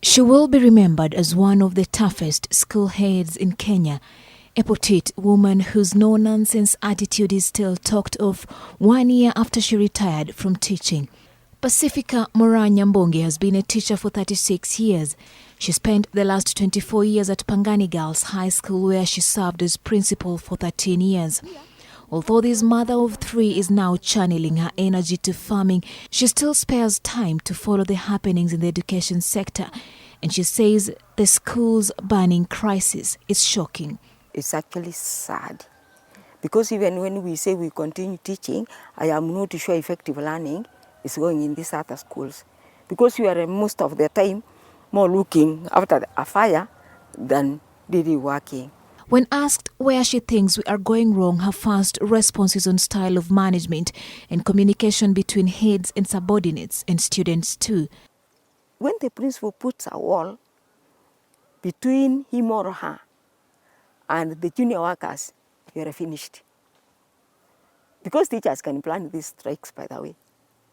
She will be remembered as one of the toughest school heads in Kenya, a petite woman whose no-nonsense attitude is still talked of 1 year after she retired from teaching. Pacifica Moraa Nyambongi has been a teacher for 36 years. She spent the last 24 years at Pangani Girls High School, where she served as principal for 13 years. Although this mother of 3 is now channeling her energy to farming, she still spares time to follow the happenings in the education sector. And she says the school's burning crisis is shocking. It's actually sad. Because even when we say we continue teaching, I am not sure effective learning is going in these other schools. Because we are most of the time more looking after a fire than really working. When asked where she thinks we are going wrong, her first response is on style of management and communication between heads and subordinates and students too. When the principal puts a wall between him or her and the junior workers, you are finished. Because teachers can plan these strikes, by the way.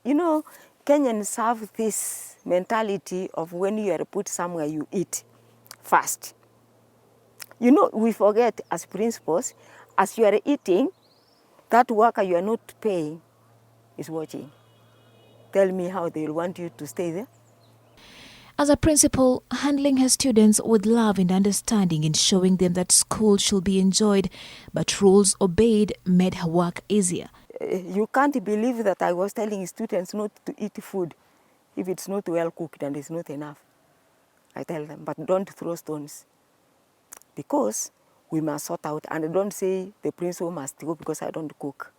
You know, Kenyans have this mentality of when you are put somewhere, you eat fast. You know, we forget as principals, as you are eating, that worker you are not paying is watching. Tell me how they will want you to stay there. As a principal, handling her students with love and understanding and showing them that school should be enjoyed, but rules obeyed made her work easier. You can't believe that I was telling students not to eat food if it's not well cooked and it's not enough. I tell them, but don't throw stones. Because we must sort out, and don't say the principal must go because I don't cook.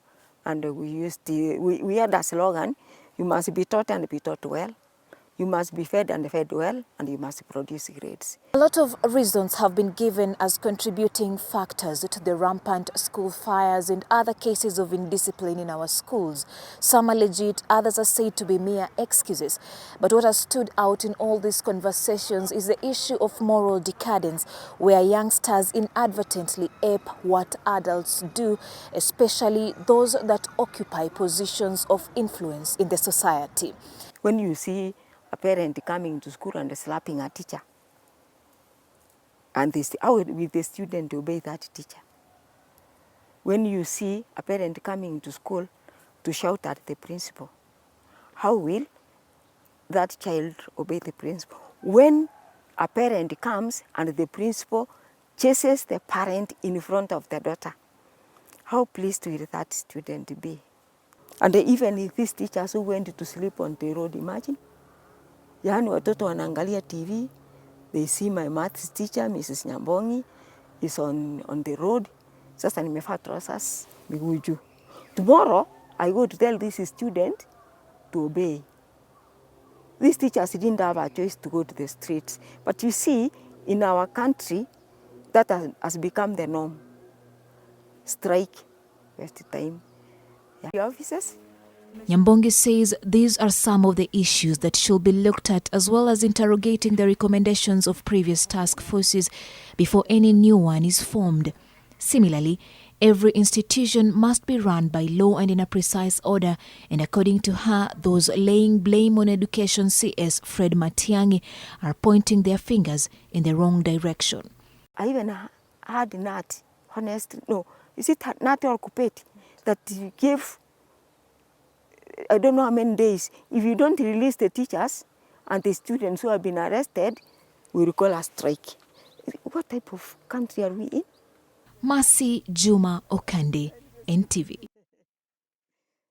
And we had a slogan, you must be taught and be taught well. You must be fed and fed well, and you must produce grades. A lot of reasons have been given as contributing factors to the rampant school fires and other cases of indiscipline in our schools. Some are legit, others are said to be mere excuses. But what has stood out in all these conversations is the issue of moral decadence, where youngsters inadvertently ape what adults do, especially those that occupy positions of influence in the society. When you see a parent coming to school and slapping a teacher, and how will the student obey that teacher? When you see a parent coming to school to shout at the principal, how will that child obey the principal? When a parent comes and the principal chases the parent in front of the daughter, how pleased will that student be? And even these teachers who went to sleep on the road, imagine. Yani watoto wanaangalia TV, they see my maths teacher, Mrs. Nyambongi, is on the road. Sasa nimevaa trousers, miguu juu. Tomorrow, I go to tell this student to obey. These teachers didn't have a choice to go to the streets. But you see, in our country, that has become the norm. Strike, waste time. The officers. Nyambongi says these are some of the issues that should be looked at, as well as interrogating the recommendations of previous task forces before any new one is formed. Similarly, every institution must be run by law and in a precise order, and according to her, those laying blame on Education CS Fred Matiang'i are pointing their fingers in the wrong direction. I even had Nat, honestly, no, is it Nat or Kupeti, that you give, I don't know how many days. If you don't release the teachers and the students who have been arrested, we will call a strike. What type of country are we in? Mercy Juma Okande, NTV.